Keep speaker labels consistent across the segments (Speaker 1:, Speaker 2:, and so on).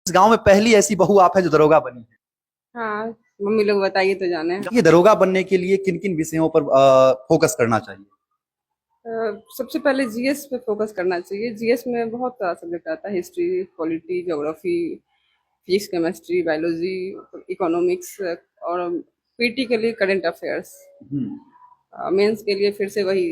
Speaker 1: इस गांव में पहली ऐसी बहू आप है जो दरोगा बनी है।
Speaker 2: हाँ, मम्मी लोग बताइए तो जाने।
Speaker 1: ये दरोगा बनने के लिए किन किन विषयों पर फोकस करना चाहिए?
Speaker 2: सबसे पहले जीएस पे फोकस करना चाहिए। जीएस में बहुत सारा सब्जेक्ट आता है, history, polity, geography, physics, chemistry, biology, economics, और पीटी के लिए करंट अफेयर्स।
Speaker 1: हम्म।
Speaker 2: मेंस के लिए फिर से वही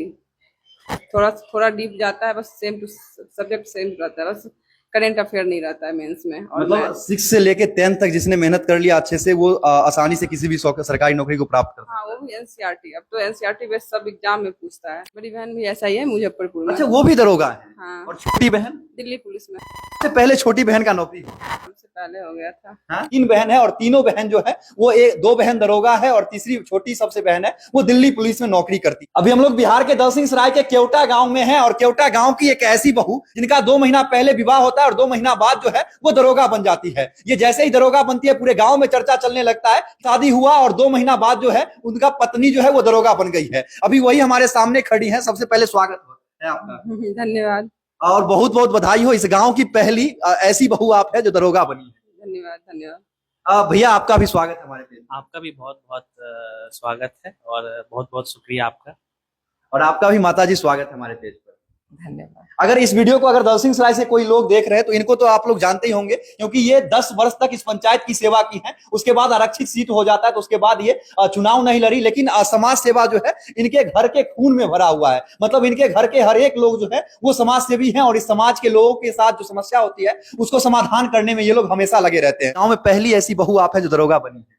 Speaker 2: थोड़ा थोड़ा डीप जाता है, बस सेम टू सब्जेक्ट सेम रहता है, बस करंट अफेयर नहीं रहता है मेंस में। और मैं
Speaker 1: मतलब 6 से लेके 10 तक जिसने मेहनत कर लिया अच्छे से वो आसानी से किसी भी सरकारी नौकरी को प्राप्त कर
Speaker 2: हाँ,
Speaker 1: सकता
Speaker 2: वो
Speaker 1: है।
Speaker 2: भी एनसीईआरटी, अब तो एनसीईआरटी बेस्ड सब एग्जाम में पूछता है। बड़ी बहन भी ऐसा ही है, मुजफ्फरपुर में।
Speaker 1: अच्छा, वो भी दरोगा है।
Speaker 2: हाँ,
Speaker 1: और छोटी बहन?
Speaker 2: दिल्ली पुलिस में।
Speaker 1: सबसे पहले छोटी बहन का नौकरी हुआ।
Speaker 2: हमसे पहले हो गया था।
Speaker 1: हाँ? 3 बहन है और तीनों बहन जो है वो एक 2 बहन दरोगा है और तीसरी छोटी सबसे बहन है वो दिल्ली पुलिस में नौकरी करती। अभी हम लोग बिहार के दलसिंह सराय के केवटा गांव में हैं और केवटा गांव की एक ऐसी बहू जिनका 2 महीना पहले विवाह होता है और 2 महीना बाद जो है वो दरोगा बन जाती है। ये जैसे ही दरोगा बनती है पूरे गांव में चर्चा चलने लगता है। शादी हुआ और 2 महीना बाद जो है उनका पत्नी जो है वो दरोगा बन गई है। अभी वही हमारे सामने खड़ी है। सबसे पहले स्वागत है आपका
Speaker 2: धन्यवाद।
Speaker 1: और बहुत बहुत बधाई हो। इस गांव की पहली ऐसी बहू आप है जो दरोगा बनी है।
Speaker 2: धन्यवाद। धन्यवाद।
Speaker 1: भैया आपका भी स्वागत है हमारे पेज में।
Speaker 3: आपका भी बहुत बहुत स्वागत है और बहुत बहुत शुक्रिया आपका।
Speaker 1: और आपका भी माताजी स्वागत है हमारे पेज पर।
Speaker 2: धन्यवाद।
Speaker 1: अगर इस वीडियो को अगर दलसिंह सराय से कोई लोग देख रहे हैं तो इनको तो आप लोग जानते ही होंगे क्योंकि ये 10 वर्ष तक इस पंचायत की सेवा की है। उसके बाद आरक्षित सीट हो जाता है तो उसके बाद ये चुनाव नहीं लड़ी, लेकिन समाज सेवा जो है इनके घर के खून में भरा हुआ है। मतलब इनके घर के हर एक लोग जो है वो समाज सेवी हैं और इस समाज के लोगों के साथ जो समस्या होती है उसको समाधान करने में ये लोग हमेशा लगे रहते हैं। गाँव में पहली ऐसी बहू आप है जो दरोगा बनी है।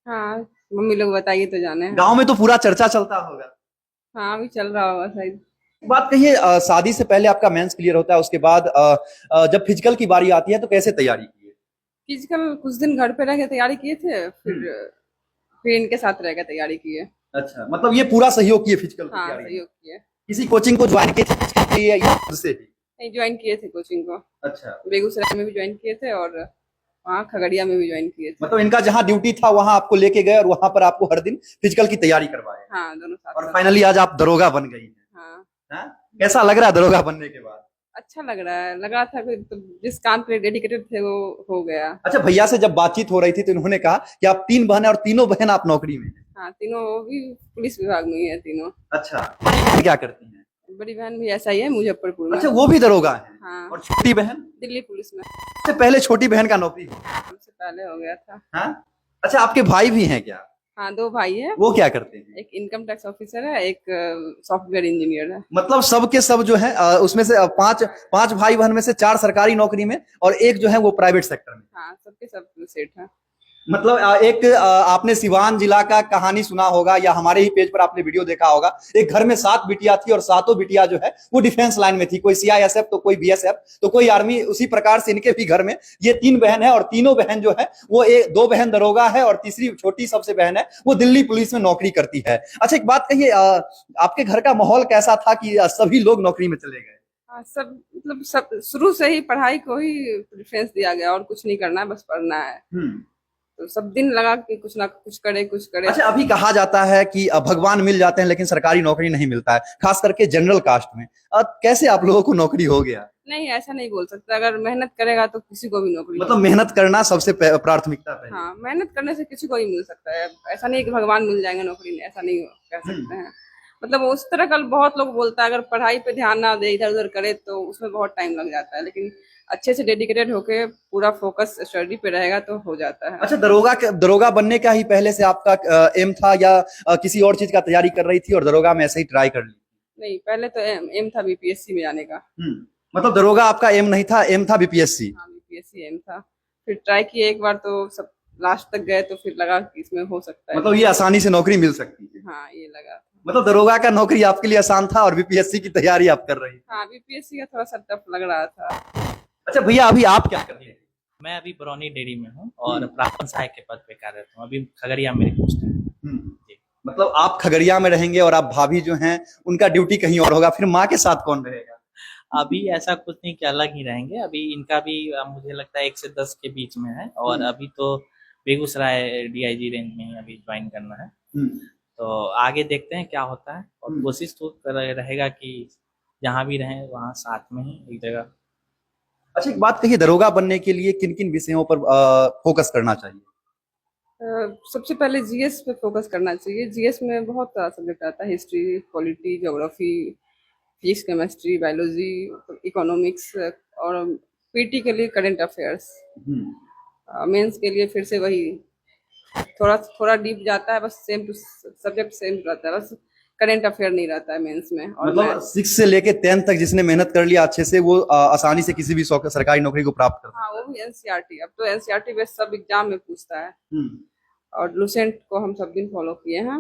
Speaker 2: हाँ, मम्मी लोग बताइए तो जाने।
Speaker 1: गाँव में तो पूरा चर्चा चलता होगा।
Speaker 2: हाँ, अभी चल रहा होगा शायद।
Speaker 1: बात कहिए, शादी से पहले आपका मेंस क्लियर होता है, उसके बाद जब फिजिकल की बारी आती है तो कैसे तैयारी की है?
Speaker 2: फिजिकल कुछ दिन घर पे रह के तैयारी किए थे, फिर इनके साथ रह के तैयारी की है।
Speaker 1: अच्छा, मतलब ये पूरा सहयोग किए फिजिकल की
Speaker 2: हाँ,
Speaker 1: तैयारी में?
Speaker 2: सहयोग किए।
Speaker 1: किसी कोचिंग को ज्वाइन किए थे फिजिकल के लिए या खुद से ही?
Speaker 2: नहीं, ज्वाइन किए थे कोचिंग को।
Speaker 1: अच्छा,
Speaker 2: बेगूसराय में भी ज्वाइन किए थे और वहाँ खगड़िया में भी ज्वाइन किए थे।
Speaker 1: मतलब इनका जहाँ ड्यूटी था वहां आपको लेके गए और वहां पर आपको हर दिन फिजिकल की तैयारी करवाए
Speaker 2: हाँ, दोनों साथ
Speaker 1: और
Speaker 2: साथ।
Speaker 1: फाइनली आज आप दरोगा बन गई हैं।
Speaker 2: हाँ,
Speaker 1: हाँ? कैसा लग रहा है दरोगा बनने के बाद?
Speaker 2: अच्छा लग रहा है। लगा था कि तो जिस काम के लिए डेडिकेटेड थे वो हो गया।
Speaker 1: अच्छा, भैया से जब बातचीत हो रही थी तो इन्होंने कहा कि आप 3 बहन है और तीनों बहन आप नौकरी में हैं।
Speaker 2: हाँ, तीनों वो भी पुलिस विभाग में ही है तीनों।
Speaker 1: अच्छा, क्या करती हैं?
Speaker 2: बड़ी बहन भी ऐसा ही है, मुजफ्फरपुर में।
Speaker 1: अच्छा, वो भी दरोगा है।
Speaker 2: हाँ,
Speaker 1: और छोटी बहन?
Speaker 2: दिल्ली पुलिस में।
Speaker 1: सबसे पहले छोटी बहन का नौकरी हुआ।
Speaker 2: हमसे पहले हो गया था।
Speaker 1: हाँ? अच्छा, आपके भाई भी हैं क्या?
Speaker 2: हाँ, दो भाई है।
Speaker 1: वो क्या करते हैं?
Speaker 2: एक इनकम टैक्स ऑफिसर है, एक सॉफ्टवेयर इंजीनियर है।
Speaker 1: मतलब सब के सब जो है उसमें से पांच भाई बहन में से 4 सरकारी नौकरी में और एक जो है वो प्राइवेट सेक्टर में।
Speaker 2: हाँ, सबके सब सेट है।
Speaker 1: मतलब एक आपने सिवान जिला का कहानी सुना होगा या हमारे ही पेज पर आपने वीडियो देखा होगा। एक घर में 7 बिटिया थी और सातों बिटिया जो है वो डिफेंस लाइन में थी। कोई सीआईएसएफ तो कोई बीएसएफ तो कोई आर्मी। उसी प्रकार से इनके भी घर में ये 3 बहन है और तीनों बहन जो है वो 2 बहन दरोगा है और तीसरी छोटी सबसे बहन है वो दिल्ली पुलिस में नौकरी करती है। अच्छा, एक बात कहिए, आपके घर का माहौल कैसा था कि सभी लोग नौकरी में चले गए?
Speaker 2: हाँ, सब मतलब सब शुरू से ही पढ़ाई को ही प्रेफरेंस दिया गया और कुछ नहीं करना है, बस पढ़ना है। तो सब दिन लगा कि कुछ ना कुछ करे, कुछ करे।
Speaker 1: अच्छा, अभी कहा जाता है कि भगवान मिल जाते हैं लेकिन सरकारी नौकरी नहीं मिलता है, खास करके जनरल कास्ट में। कैसे आप लोगों को नौकरी हो गया?
Speaker 2: नहीं, ऐसा नहीं बोल सकता। अगर मेहनत करेगा तो किसी को भी नौकरी
Speaker 1: मतलब मेहनत करना सबसे प्राथमिकता पहले।
Speaker 2: हाँ, मेहनत करने से किसी को भी मिल सकता है। ऐसा नहीं कि भगवान मिल जाएंगे नौकरी में, ऐसा नहीं कह सकते हैं। मतलब उस तरह का बहुत लोग बोलता है अगर पढ़ाई पे ध्यान ना दे, इधर उधर करे तो उसमें बहुत टाइम लग जाता है, लेकिन अच्छे से डेडिकेटेड होके पूरा फोकस स्टडी पे रहेगा तो हो जाता है।
Speaker 1: अच्छा, दरोगा बनने का ही पहले से आपका एम था या किसी और चीज का तैयारी कर रही थी और दरोगा में ऐसे ही ट्राई कर ली?
Speaker 2: नहीं, पहले तो एम था बीपीएससी में जाने का।
Speaker 1: मतलब दरोगा आपका एम नहीं था, एम था बीपीएससी?
Speaker 2: हाँ, बीपीएससी एम था। फिर ट्राई किए एक बार तो सब लास्ट तक गए तो फिर लगा कि इसमें हो सकता है।
Speaker 1: मतलब ये आसानी से नौकरी मिल सकती है?
Speaker 2: हाँ, ये लगा।
Speaker 1: मतलब दरोगा का नौकरी आपके लिए आसान था और बीपीएससी की तैयारी आप कर रही थी?
Speaker 2: हाँ, बीपीएससी का थोड़ा सा टफ लग रहा था।
Speaker 1: अच्छा भैया, अभी आप क्या कर रहे हैं?
Speaker 3: मैं अभी बरौनी डेयरी में हूँ और प्राक्तन सहायक के पद पे कार्यरत हूँ। अभी खगड़िया में मेरी पोस्ट है। जी।
Speaker 1: मतलब आप खगड़िया में रहेंगे और आप भाभी जो हैं उनका ड्यूटी कहीं और होगा, फिर माँ के साथ कौन रहेगा?
Speaker 3: अभी ऐसा कुछ नहीं कि अलग ही रहेंगे। अभी इनका भी मुझे लगता है 1 से 10 के बीच में है और अभी तो बेगूसराय डीआईजी रेंज में ही अभी ज्वाइन करना है। तो आगे देखते हैं क्या होता है और कोशिश तो रहेगा कि जहाँ भी रहें वहाँ साथ में ही एक जगह
Speaker 1: अच्छा, एक बात कहिए, दरोगा बनने के लिए किन किन विषयों पर फोकस करना चाहिए?
Speaker 2: सबसे पहले जीएस पे फोकस करना चाहिए। जीएस में बहुत सारा सब्जेक्ट आता है, history, polity, geography, physics, chemistry, biology, economics, और पीटी के लिए करंट अफेयर्स। मेंस के लिए फिर से वही थोड़ा थोड़ा डीप जाता है, बस सेम टू सब्जेक्ट सेम रहता है, बस करंट अफेयर नहीं रहता है मेंस में। और
Speaker 1: मतलब 6 से लेके 10 तक जिसने मेहनत कर लिया अच्छे से, वो आसानी से किसी भी सरकारी नौकरी को प्राप्त कर सकता
Speaker 2: हाँ, वो भी एनसीईआरटी, अब तो एनसीईआरटी बेस्ड सब एग्जाम में पूछता है।
Speaker 1: है।
Speaker 2: और लुसेंट को हम सब दिन फॉलो किए हैं।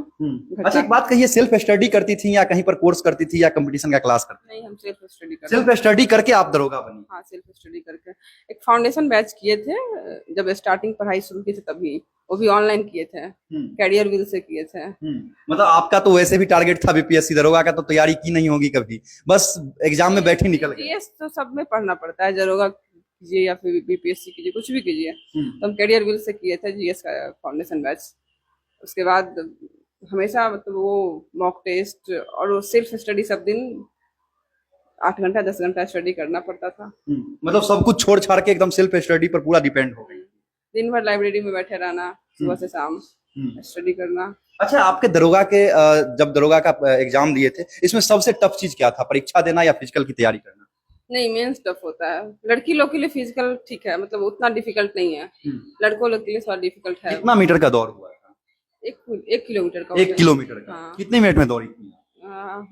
Speaker 1: अच्छा, एक बात कहिए, सेल्फ स्टडी करती थी या कहीं पर कोर्स करती थी या कंपटीशन का क्लास करती थी?
Speaker 2: नहीं, हम सेल्फ स्टडी करते
Speaker 1: सेल्फ स्टडी करके आप दरोगा बनी?
Speaker 2: हाँ, सेल्फ स्टडी करके एक फाउंडेशन बैच किए थे जब स्टार्टिंग पढ़ाई शुरू की थी, तभी वो भी ऑनलाइन किए थे, कैरियर व्हील से किए थे।
Speaker 1: मतलब आपका तो वैसे भी टारगेट था बीपीएससी, दरोगा का तो तैयारी की नहीं होगी कभी, बस एग्जाम में बैठे निकल गए?
Speaker 2: जीएस तो सब में पढ़ना पड़ता है, दरोगा कीजिए या फिर बीपीएससी कीजिए, कुछ भी कीजिए। तो हम कैरियर व्हील से किए थे जीएस का फाउंडेशन बैच। उसके बाद हमेशा मतलब वो मॉक टेस्ट और वो सेल्फ स्टडी सब दिन 8 घंटा 10 घंटा स्टडी करना पड़ता था।
Speaker 1: मतलब सब कुछ छोड़ छाड़ के एकदम सेल्फ स्टडी पर पूरा डिपेंड हो गई?
Speaker 2: दिन भर लाइब्रेरी में बैठे रहना, सुबह से शाम स्टडी करना।
Speaker 1: अच्छा, आपके दरोगा के जब दरोगा का एग्जाम दिए थे, इसमें सबसे टफ चीज क्या था? परीक्षा देना या फिजिकल की तैयारी करना?
Speaker 2: नहीं, मेंस टफ होता है। लड़की लोग के लिए फिजिकल ठीक है, मतलब उतना डिफिकल्ट नहीं है। लड़कों लोग के लिए थोड़ा डिफिकल्ट है।
Speaker 1: कितना मीटर का दौड़ हुआ था?
Speaker 2: 1 किलोमीटर का।
Speaker 1: 1 किलोमीटर का?
Speaker 2: हाँ।
Speaker 1: कितने मिनट में दौड़ी थी?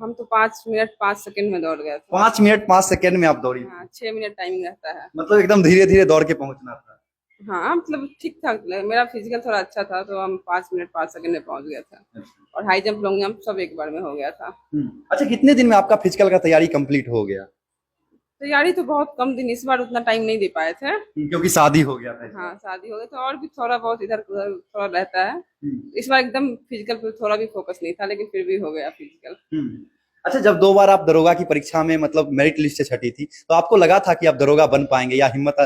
Speaker 2: हम तो 5 मिनट 5 सेकंड में दौड़ गए थे।
Speaker 1: 5 मिनट 5 सेकंड में आप दौड़ी?
Speaker 2: हाँ, 6 मिनट टाइमिंग रहता है।
Speaker 1: मतलब एकदम धीरे धीरे दौड़ के पहुंचना था?
Speaker 2: हाँ, मतलब ठीक ठाक, मेरा फिजिकल थोड़ा अच्छा था, तो हम 5 मिनट 5 सेकंड में पहुंच गए थे। और हाई जंप लॉन्ग जंप सब एक बार में हो गया था।
Speaker 1: अच्छा, कितने दिन में आपका फिजिकल का तैयारी कंप्लीट हो गया?
Speaker 2: तैयारी तो बहुत कम दिन, इस बार उतना टाइम नहीं दे पाए थे
Speaker 1: क्योंकि शादी हो गया था।
Speaker 2: हाँ, शादी हो गई तो और भी थोड़ा बहुत इधर उधर थोड़ा रहता है। इस बार एकदम फिजिकल पे थोड़ा भी फोकस नहीं था, लेकिन फिर भी हो गया फिजिकल।
Speaker 1: अच्छा, जब 2 बार आप दरोगा की परीक्षा में मतलब मेरिट लिस्ट से छटी थी, तो आपको लगा था कि आप दरोगा बन पाएंगे, या हिम्मत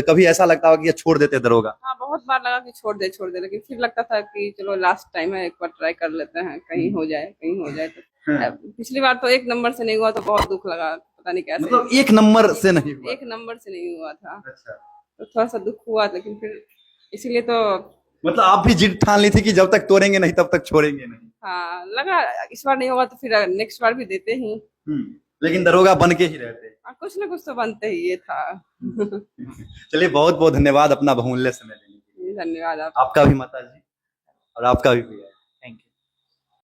Speaker 1: कभी ऐसा लगता होगा कि ये छोड़ देते दरोगा?
Speaker 2: हाँ, बहुत बार लगा कि छोड़ दे, लेकिन फिर लगता था कि चलो लास्ट टाइम है, एक बार ट्राई कर लेते हैं, कहीं हो जाए तो। पिछली बार तो 1 नंबर से नहीं हुआ, तो बहुत दुख लगा, पता नहीं कैसे।
Speaker 1: मतलब 1 नंबर से नहीं हुआ?
Speaker 2: 1 नंबर से नहीं हुआ था।
Speaker 1: अच्छा।
Speaker 2: तो थोड़ा सा दुख हुआ, लेकिन फिर इसीलिए तो
Speaker 1: मतलब आप भी जिद ठान ली थी कि जब तक तोड़ेंगे नहीं तब तक छोड़ेंगे नहीं?
Speaker 2: हाँ, लगा इस बार नहीं होगा तो फिर नेक्स्ट बार भी देते ही।
Speaker 1: लेकिन दरोगा बन के ही रहते?
Speaker 2: कुछ ना कुछ तो बनते ही, ये था।
Speaker 1: चलिए, बहुत बहुत धन्यवाद अपना बहुमूल्य समय देने के लिए।
Speaker 2: धन्यवाद।
Speaker 1: आपका भी माता जी, और आपका भी भैया।